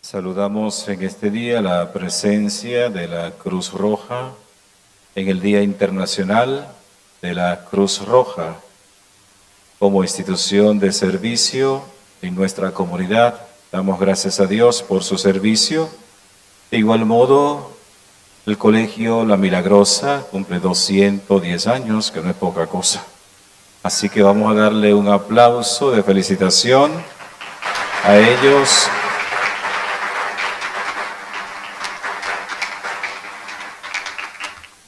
Saludamos en este día la presencia de la Cruz Roja en el Día Internacional de la Cruz Roja como institución de servicio en nuestra comunidad. Damos gracias a Dios por su servicio. De igual modo, el Colegio La Milagrosa cumple 210 años, que no es poca cosa. Así que vamos a darle un aplauso de felicitación a ellos.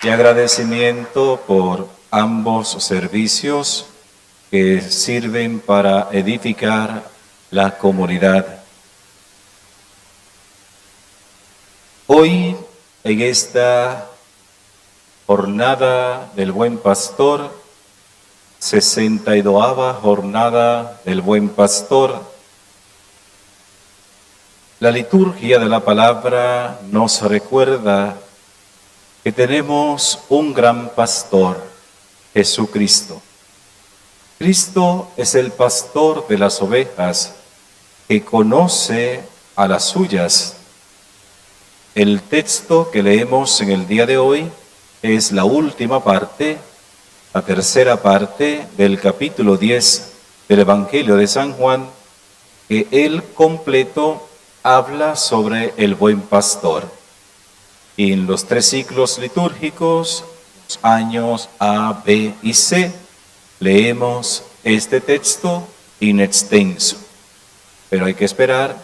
Y agradecimiento por ambos servicios que sirven para edificar la comunidad. Hoy, en esta jornada del Buen Pastor, 62ª jornada del Buen Pastor, la liturgia de la palabra nos recuerda que tenemos un gran pastor, Jesucristo. Cristo es el pastor de las ovejas que conoce a las suyas. El texto que leemos en el día de hoy es la última parte, la tercera parte del capítulo 10 del Evangelio de San Juan, que él completo habla sobre el buen pastor. Y en los 3 ciclos litúrgicos, los años A, B y C, leemos este texto in extenso. Pero hay que esperar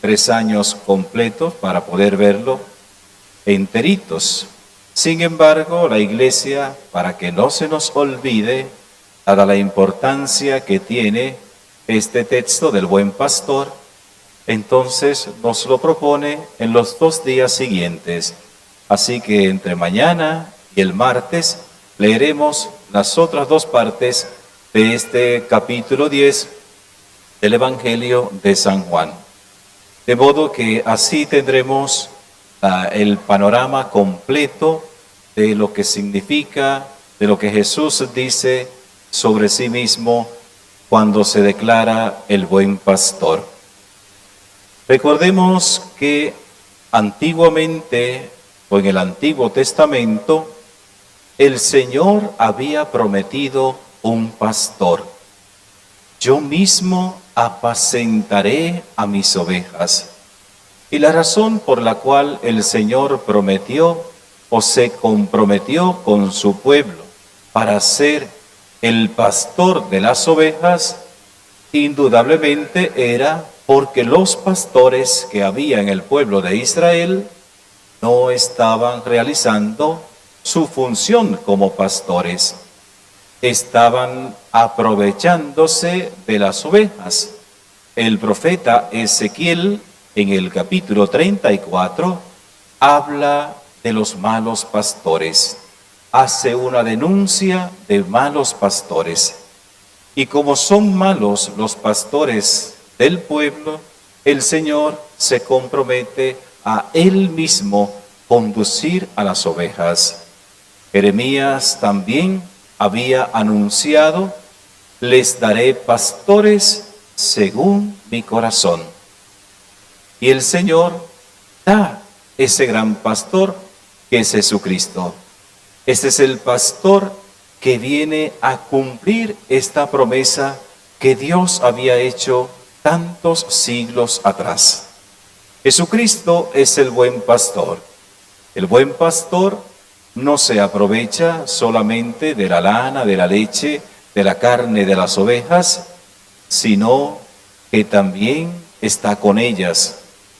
3 años completos para poder verlo enteritos. Sin embargo, la Iglesia, para que no se nos olvide, dada la importancia que tiene este texto del buen pastor, entonces nos lo propone en los 2 días siguientes. Así que entre mañana y el martes leeremos las otras 2 partes de este capítulo 10 del Evangelio de San Juan. De modo que así tendremos el panorama completo de lo que significa, de lo que Jesús dice sobre sí mismo cuando se declara el buen pastor. Recordemos que antiguamente, o en el Antiguo Testamento, el Señor había prometido un pastor. Yo mismo apacentaré a mis ovejas. Y la razón por la cual el Señor prometió o se comprometió con su pueblo para ser el pastor de las ovejas, indudablemente era porque los pastores que había en el pueblo de Israel no estaban realizando su función como pastores. Estaban aprovechándose de las ovejas. El profeta Ezequiel, en el capítulo 34, habla de los malos pastores. Hace una denuncia de malos pastores. Y como son malos los pastores del pueblo, el Señor se compromete a Él mismo conducir a las ovejas. Jeremías también había anunciado: les daré pastores según mi corazón. Y el Señor da ese gran pastor que es Jesucristo. Este es el pastor que viene a cumplir esta promesa que Dios había hecho tantos siglos atrás. Jesucristo es el buen pastor. El buen pastor no se aprovecha solamente de la lana, de la leche, de la carne de las ovejas, sino que también está con ellas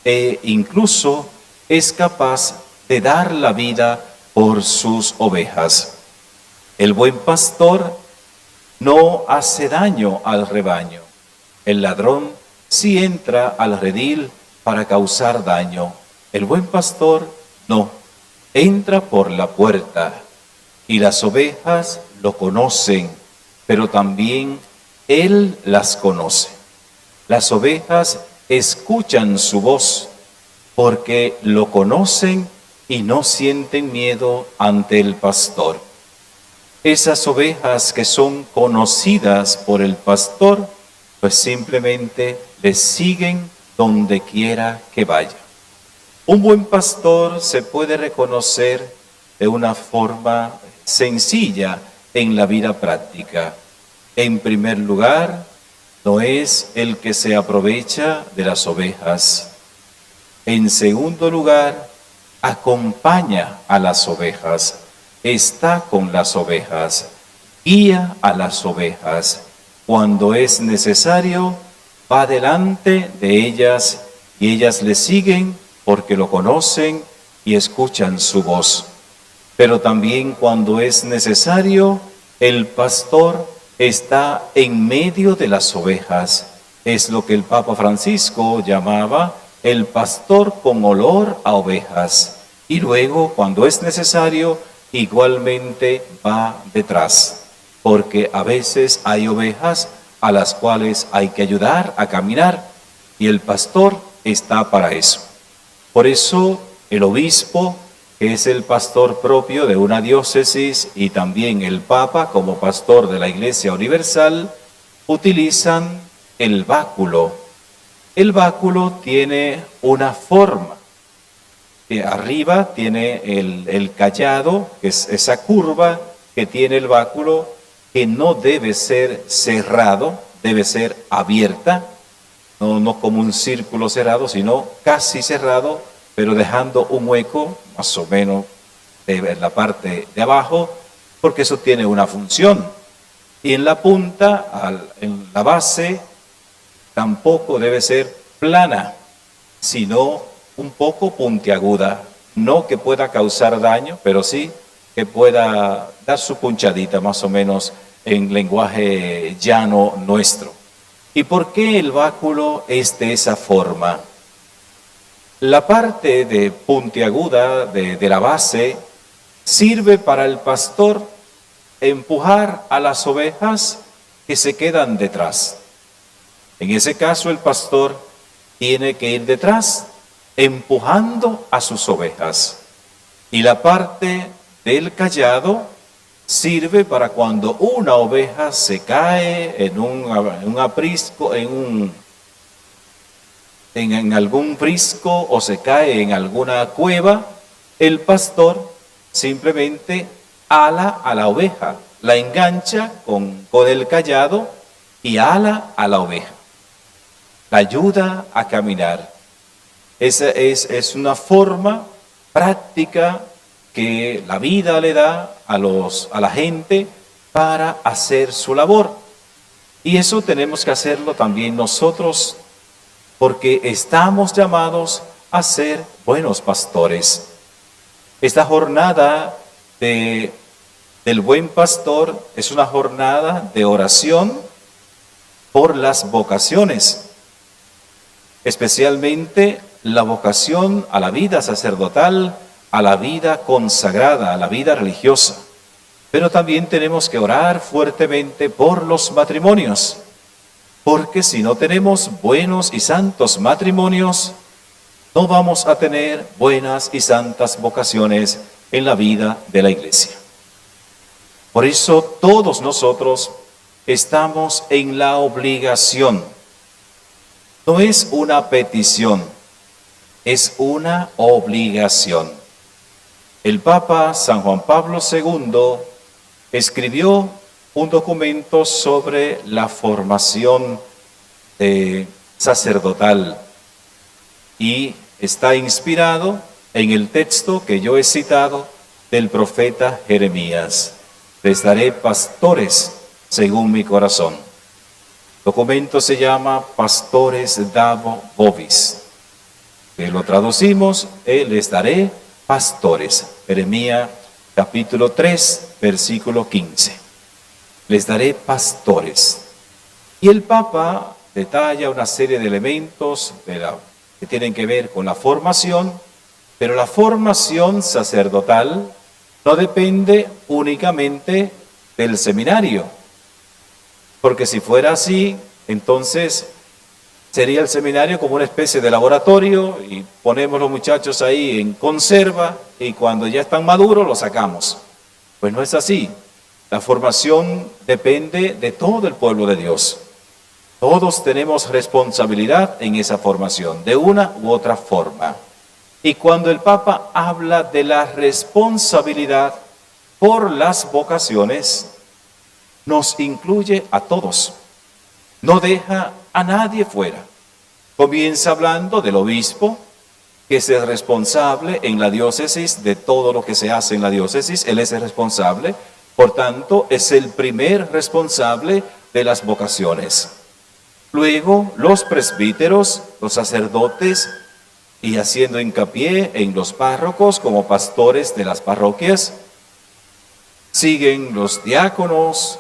e incluso es capaz de dar la vida por sus ovejas. El buen pastor no hace daño al rebaño. El ladrón sí entra al redil para causar daño. El buen pastor no. Entra por la puerta y las ovejas lo conocen, pero también él las conoce. Las ovejas escuchan su voz porque lo conocen y no sienten miedo ante el pastor. Esas ovejas que son conocidas por el pastor, pues simplemente le siguen donde quiera que vaya. Un buen pastor se puede reconocer de una forma sencilla en la vida práctica. En primer lugar, no es el que se aprovecha de las ovejas. En segundo lugar, acompaña a las ovejas, está con las ovejas, guía a las ovejas. Cuando es necesario, va delante de ellas y ellas le siguen porque lo conocen y escuchan su voz. Pero también cuando es necesario, el pastor está en medio de las ovejas. Es lo que el Papa Francisco llamaba el pastor con olor a ovejas. Y luego, cuando es necesario, igualmente va detrás. Porque a veces hay ovejas a las cuales hay que ayudar a caminar y el pastor está para eso. Por eso el obispo, que es el pastor propio de una diócesis, y también el Papa como pastor de la Iglesia Universal, utilizan el báculo. El báculo tiene una forma. Arriba tiene el cayado, que es esa curva que tiene el báculo, que no debe ser cerrado, debe ser abierta, no como un círculo cerrado, sino casi cerrado, pero dejando un hueco, más o menos en la parte de abajo, porque eso tiene una función. Y en la punta, en la base, tampoco debe ser plana, sino un poco puntiaguda. No que pueda causar daño, pero sí que pueda dar su punchadita, más o menos en lenguaje llano nuestro. ¿Y por qué el báculo es de esa forma? La parte de puntiaguda de la base sirve para el pastor empujar a las ovejas que se quedan detrás. En ese caso el pastor tiene que ir detrás empujando a sus ovejas. Y la parte del cayado sirve para cuando una oveja se cae en un aprisco, en algún prisco o se cae en alguna cueva, el pastor simplemente ala a la oveja, la engancha con el cayado y ala a la oveja. La ayuda a caminar. Esa es una forma práctica que la vida le da a la gente para hacer su labor. Y eso tenemos que hacerlo también nosotros, porque estamos llamados a ser buenos pastores. Esta jornada del buen pastor es una jornada de oración por las vocaciones, especialmente la vocación a la vida sacerdotal, a la vida consagrada, a la vida religiosa. Pero también tenemos que orar fuertemente por los matrimonios, porque si no tenemos buenos y santos matrimonios, no vamos a tener buenas y santas vocaciones en la vida de la Iglesia. Por eso todos nosotros estamos en la obligación. No es una petición, es una obligación. El Papa San Juan Pablo II escribió un documento sobre la formación sacerdotal y está inspirado en el texto que yo he citado del profeta Jeremías. Les daré pastores según mi corazón. El documento se llama Pastores Dabo Vobis. Que lo traducimos, les daré pastores. Jeremías capítulo 3, versículo 15. Les daré pastores. Y el Papa detalla una serie de elementos que tienen que ver con la formación, pero la formación sacerdotal no depende únicamente del seminario, porque si fuera así, entonces sería el seminario como una especie de laboratorio y ponemos los muchachos ahí en conserva y cuando ya están maduros los sacamos. Pues no es así. La formación depende de todo el pueblo de Dios. Todos tenemos responsabilidad en esa formación, de una u otra forma. Y cuando el Papa habla de la responsabilidad por las vocaciones, nos incluye a todos. No deja a nadie fuera. Comienza hablando del obispo, que es el responsable en la diócesis de todo lo que se hace en la diócesis. Él es el responsable, por tanto, es el primer responsable de las vocaciones. Luego, los presbíteros, los sacerdotes, y haciendo hincapié en los párrocos como pastores de las parroquias, siguen los diáconos,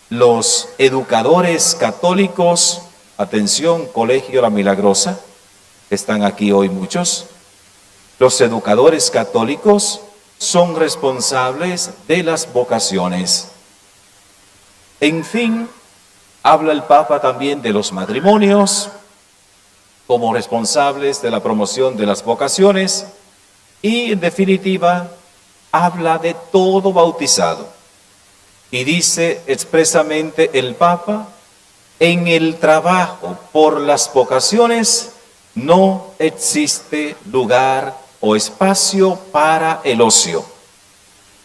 los educadores católicos, atención, Colegio La Milagrosa, están aquí hoy muchos. Los educadores católicos son responsables de las vocaciones. En fin, habla el Papa también de los matrimonios como responsables de la promoción de las vocaciones y, en definitiva, habla de todo bautizado. Y dice expresamente el Papa, en el trabajo por las vocaciones no existe lugar o espacio para el ocio.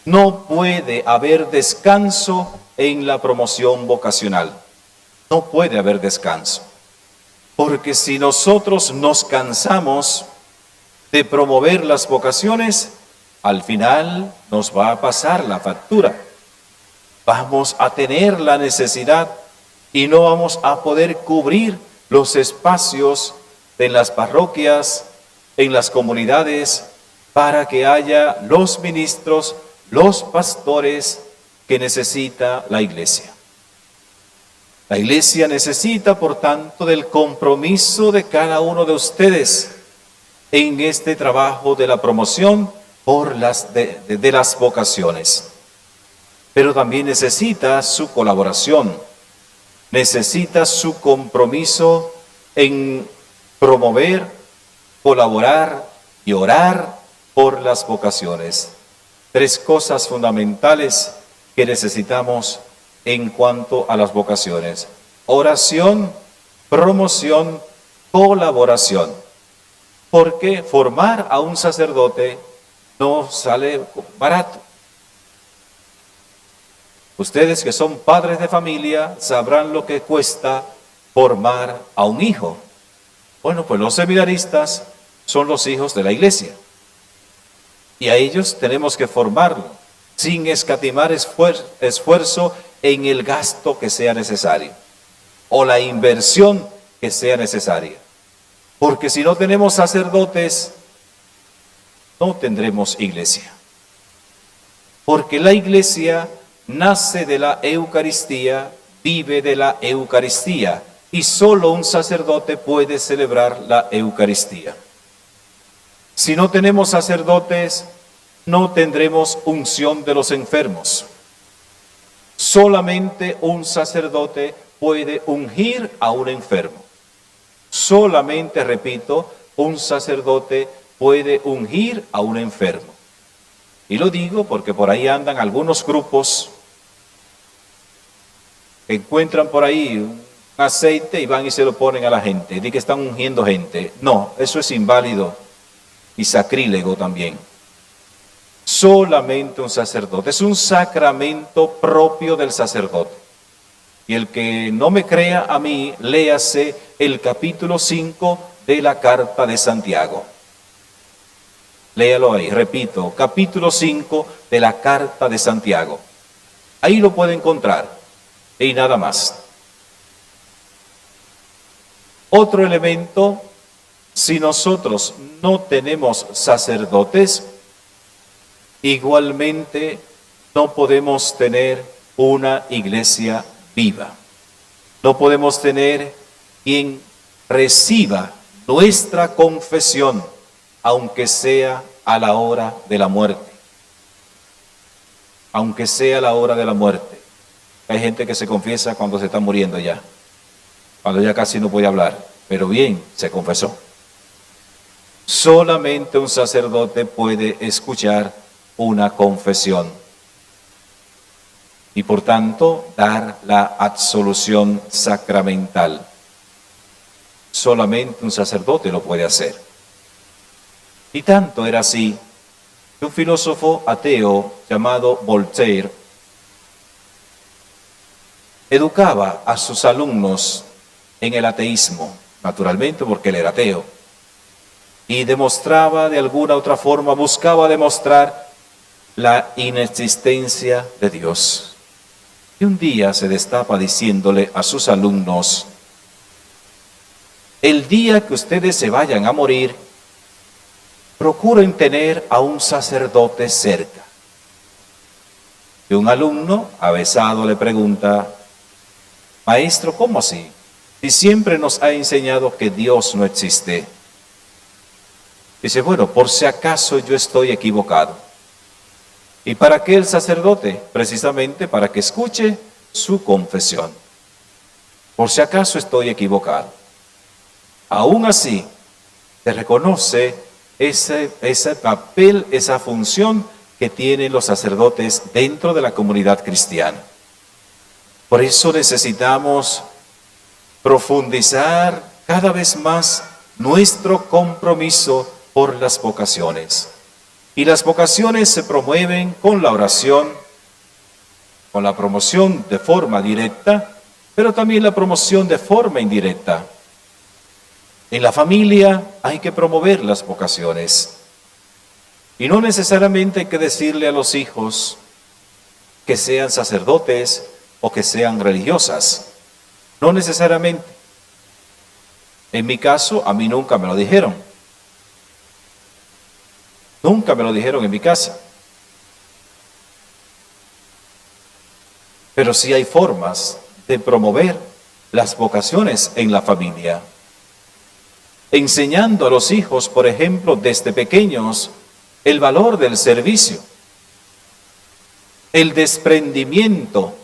No puede haber descanso en la promoción vocacional. No puede haber descanso. Porque si nosotros nos cansamos de promover las vocaciones, al final nos va a pasar la factura. Vamos a tener la necesidad y no vamos a poder cubrir los espacios en las parroquias, en las comunidades, para que haya los ministros, los pastores que necesita la Iglesia. La Iglesia necesita, por tanto, del compromiso de cada uno de ustedes en este trabajo de la promoción por de las vocaciones. Pero también necesita su colaboración, necesita su compromiso en promover, colaborar y orar por las vocaciones. 3 cosas fundamentales que necesitamos en cuanto a las vocaciones: oración, promoción, colaboración. Porque formar a un sacerdote no sale barato. Ustedes que son padres de familia sabrán lo que cuesta formar a un hijo. Bueno, pues los seminaristas son los hijos de la Iglesia. Y a ellos tenemos que formarlo sin escatimar esfuerzo en el gasto que sea necesario o la inversión que sea necesaria. Porque si no tenemos sacerdotes, no tendremos iglesia. Porque la iglesia nace de la Eucaristía, vive de la Eucaristía, y solo un sacerdote puede celebrar la Eucaristía. Si no tenemos sacerdotes, no tendremos unción de los enfermos. Solamente un sacerdote puede ungir a un enfermo. Solamente, repito, un sacerdote puede ungir a un enfermo. Y lo digo porque por ahí andan algunos grupos que encuentran por ahí un aceite y van y se lo ponen a la gente. Dicen que están ungiendo gente. No, eso es inválido y sacrílego también. Solamente un sacerdote. Es un sacramento propio del sacerdote. Y el que no me crea a mí, léase el capítulo 5 de la Carta de Santiago. Léalo ahí, repito, capítulo 5 de la Carta de Santiago. Ahí lo puede encontrar y nada más. Otro elemento, si nosotros no tenemos sacerdotes, igualmente no podemos tener una iglesia viva. No podemos tener quien reciba nuestra confesión, aunque sea a la hora de la muerte. Aunque sea a la hora de la muerte. Hay gente que se confiesa cuando se está muriendo ya, cuando ya casi no puede hablar, pero bien, se confesó. Solamente un sacerdote puede escuchar una confesión. y por tanto dar la absolución sacramental. Solamente un sacerdote lo puede hacer. Y tanto era así que un filósofo ateo llamado Voltaire educaba a sus alumnos en el ateísmo, naturalmente porque él era ateo, y demostraba de alguna otra forma, buscaba demostrar la inexistencia de Dios. Y un día se destapa diciéndole a sus alumnos: el día que ustedes se vayan a morir, procuren tener a un sacerdote cerca. Y un alumno, avesado, le pregunta: maestro, ¿cómo así? Si siempre nos ha enseñado que Dios no existe. Dice: bueno, por si acaso yo estoy equivocado. ¿Y para qué el sacerdote? Precisamente para que escuche su confesión. Por si acaso estoy equivocado. Aún así, se reconoce ese papel, esa función que tienen los sacerdotes dentro de la comunidad cristiana. Por eso necesitamos profundizar cada vez más nuestro compromiso por las vocaciones. Y las vocaciones se promueven con la oración, con la promoción de forma directa, pero también la promoción de forma indirecta. En la familia hay que promover las vocaciones. Y no necesariamente hay que decirle a los hijos que sean sacerdotes o que sean religiosas. No necesariamente. En mi caso, a mí nunca me lo dijeron. Nunca me lo dijeron en mi casa. Pero sí hay formas de promover las vocaciones en la familia. Enseñando a los hijos, por ejemplo, desde pequeños, el valor del servicio, el desprendimiento,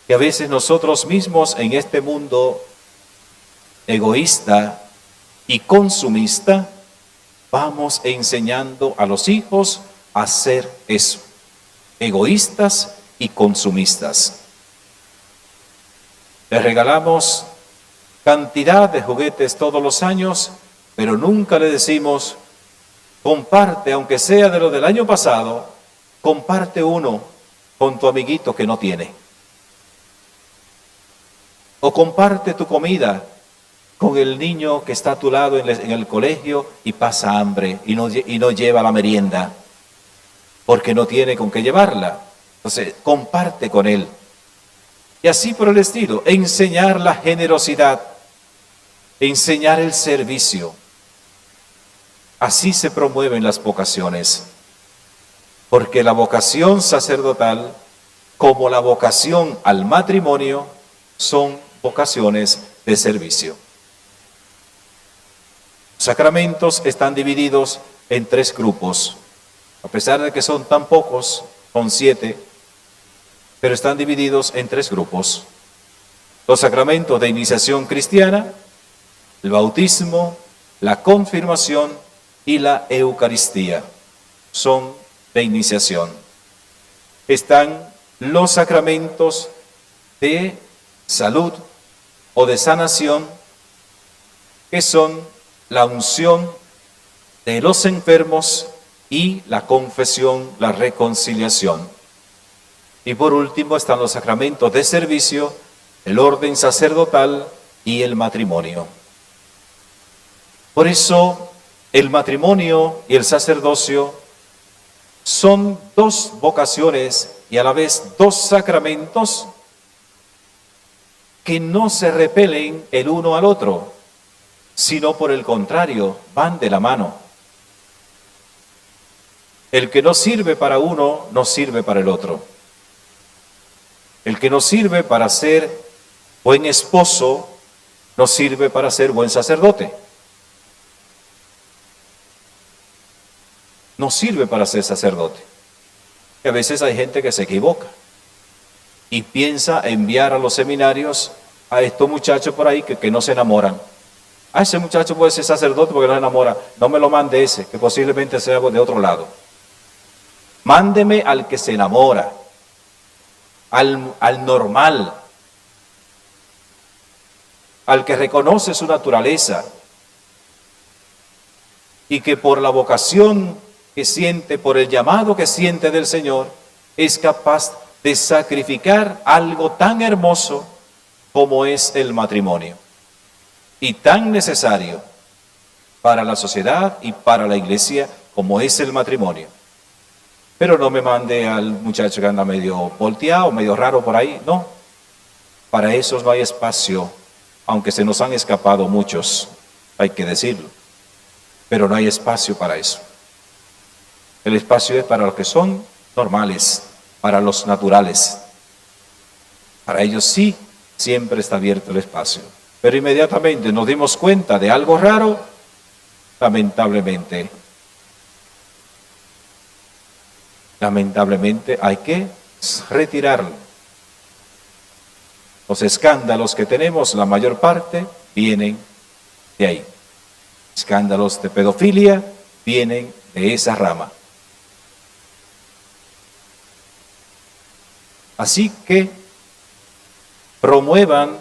que a veces nosotros mismos en este mundo egoísta y consumista, vamos enseñando a los hijos a hacer eso, egoístas y consumistas. Les regalamos cantidad de juguetes todos los años, pero nunca le decimos: comparte, aunque sea de lo del año pasado, comparte uno con tu amiguito que no tiene. O comparte tu comida con el niño que está a tu lado en el colegio y pasa hambre y no lleva la merienda porque no tiene con qué llevarla. Entonces, comparte con él. Y así por el estilo, enseñar la generosidad, enseñar el servicio. Así se promueven las vocaciones. Porque la vocación sacerdotal, como la vocación al matrimonio, son vocaciones de servicio. Los sacramentos están divididos en 3 grupos. A pesar de que son tan pocos, son 7, pero están divididos en 3 grupos. Los sacramentos de iniciación cristiana, el bautismo, la confirmación y la Eucaristía son de iniciación. Están los sacramentos de salud o de sanación, que son la unción de los enfermos y la confesión, la reconciliación. Y por último están los sacramentos de servicio, el orden sacerdotal y el matrimonio. Por eso el matrimonio y el sacerdocio son 2 vocaciones y a la vez 2 sacramentos que no se repelen el uno al otro, sino por el contrario, van de la mano. El que no sirve para uno, no sirve para el otro. El que no sirve para ser buen esposo, no sirve para ser buen sacerdote. No sirve para ser sacerdote. Y a veces hay gente que se equivoca y piensa enviar a los seminarios a estos muchachos por ahí que no se enamoran. Ese muchacho puede ser sacerdote porque no se enamora. No me lo mande ese, que posiblemente sea de otro lado. Mándeme al que se enamora. al normal, al que reconoce su naturaleza y que por la vocación que siente, por el llamado que siente del Señor, es capaz de sacrificar algo tan hermoso como es el matrimonio y tan necesario para la sociedad y para la iglesia como es el matrimonio. Pero no me mande al muchacho que anda medio volteado, medio raro por ahí, no. Para esos no hay espacio, aunque se nos han escapado muchos, hay que decirlo. Pero no hay espacio para eso. El espacio es para los que son normales, para los naturales. Para ellos sí, siempre está abierto el espacio. Pero inmediatamente nos dimos cuenta de algo raro, lamentablemente hay que retirarlo. Los escándalos que tenemos, la mayor parte, vienen de ahí. Escándalos de pedofilia vienen de esa rama. Así que promuevan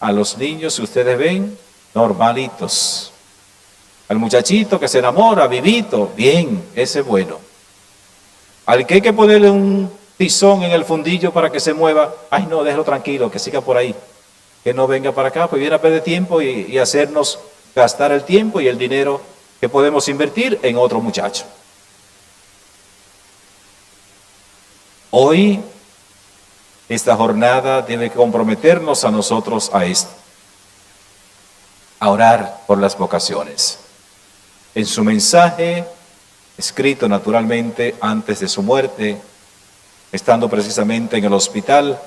a los niños que ustedes ven normalitos. Al muchachito que se enamora, vivito, bien, ese es bueno. Al que hay que ponerle un tizón en el fundillo para que se mueva, ay no, déjalo tranquilo, que siga por ahí, que no venga para acá, pues viene a perder tiempo y hacernos gastar el tiempo y el dinero que podemos invertir en otro muchacho. Hoy, esta jornada debe comprometernos a nosotros a esto, a orar por las vocaciones. En su mensaje, escrito naturalmente antes de su muerte, estando precisamente en el hospital,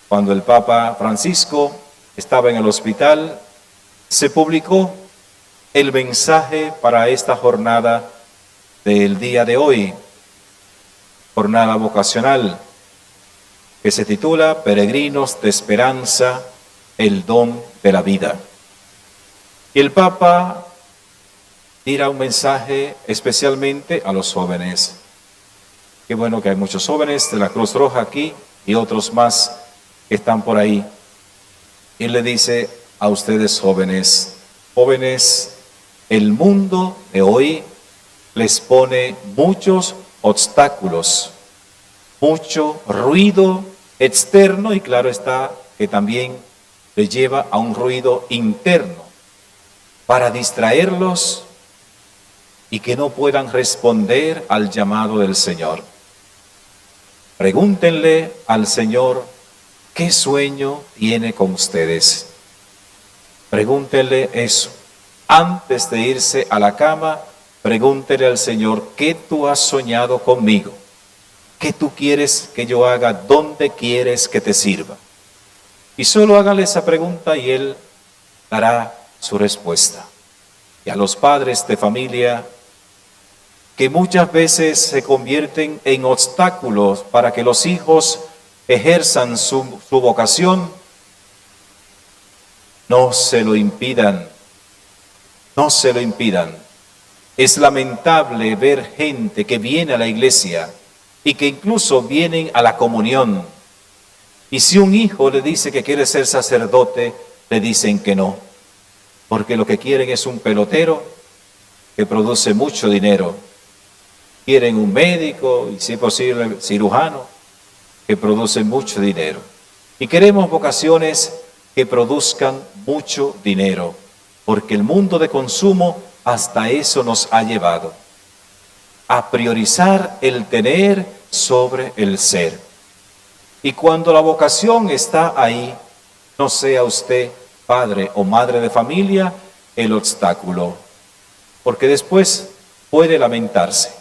cuando el Papa Francisco estaba en el hospital, se publicó el mensaje para esta jornada del día de hoy, jornada vocacional, que se titula Peregrinos de Esperanza, el don de la vida. Y el Papa tira un mensaje especialmente a los jóvenes. Qué bueno que hay muchos jóvenes de la Cruz Roja aquí y otros más que están por ahí. Y le dice a ustedes jóvenes, el mundo de hoy les pone muchos obstáculos, mucho ruido externo y claro está que también les lleva a un ruido interno para distraerlos y que no puedan responder al llamado del Señor. Pregúntenle al Señor qué sueño tiene con ustedes. Pregúntenle eso. Antes de irse a la cama, pregúntele al Señor, ¿qué tú has soñado conmigo? ¿Qué tú quieres que yo haga? ¿Dónde quieres que te sirva? Y solo hágale esa pregunta y Él dará su respuesta. Y a los padres de familia, que muchas veces se convierten en obstáculos para que los hijos ejerzan su vocación, no se lo impidan, no se lo impidan. Es lamentable ver gente que viene a la iglesia y que incluso vienen a la comunión. Y si un hijo le dice que quiere ser sacerdote, le dicen que no, porque lo que quieren es un pelotero que produce mucho dinero. Quieren un médico y si es posible cirujano que produce mucho dinero. Y queremos vocaciones que produzcan mucho dinero, porque el mundo de consumo hasta eso nos ha llevado, a priorizar el tener sobre el ser. Y cuando la vocación está ahí, no sea usted padre o madre de familia el obstáculo, porque después puede lamentarse.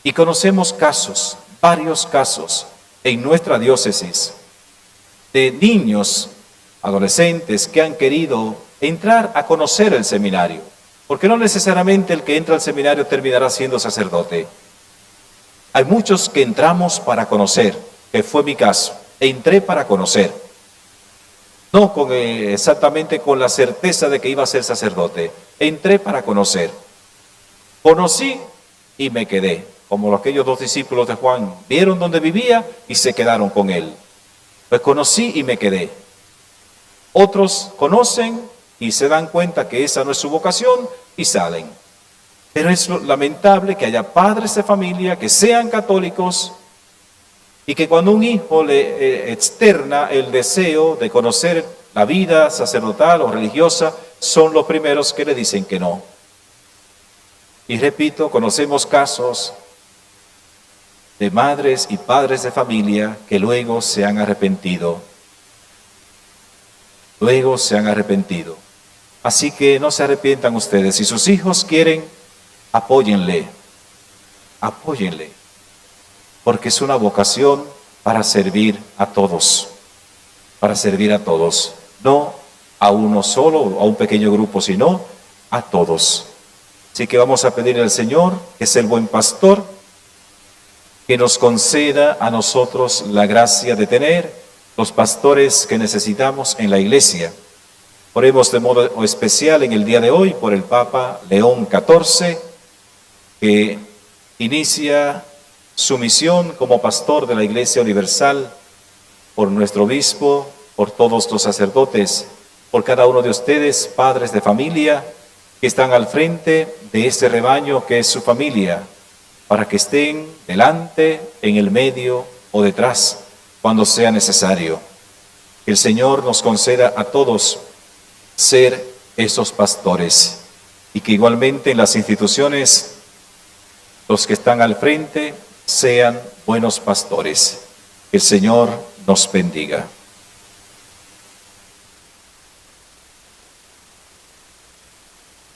Y conocemos casos, varios casos en nuestra diócesis de niños, adolescentes que han querido entrar a conocer el seminario, porque no necesariamente el que entra al seminario terminará siendo sacerdote. Hay muchos que entramos para conocer, que fue mi caso, entré para conocer, no exactamente con la certeza de que iba a ser sacerdote, entré para conocer, conocí y me quedé. como aquellos 2 discípulos de Juan, vieron dónde vivía y se quedaron con él. Pues conocí y me quedé. Otros conocen y se dan cuenta que esa no es su vocación y salen. Pero es lamentable que haya padres de familia que sean católicos y que cuando un hijo le externa el deseo de conocer la vida sacerdotal o religiosa, son los primeros que le dicen que no. Y repito, conocemos casos de madres y padres de familia que luego se han arrepentido. Luego se han arrepentido. Así que no se arrepientan ustedes. Si sus hijos quieren, apóyenle. Apóyenle. Porque es una vocación para servir a todos. Para servir a todos. No a uno solo o a un pequeño grupo, sino a todos. Así que vamos a pedirle al Señor, que es el buen pastor, que nos conceda a nosotros la gracia de tener los pastores que necesitamos en la Iglesia. Oremos de modo especial en el día de hoy por el Papa León XIV, que inicia su misión como pastor de la Iglesia Universal, por nuestro obispo, por todos los sacerdotes, por cada uno de ustedes, padres de familia, que están al frente de este rebaño que es su familia, para que estén delante, en el medio o detrás, cuando sea necesario. Que el Señor nos conceda a todos ser esos pastores y que igualmente en las instituciones los que están al frente sean buenos pastores. Que el Señor nos bendiga.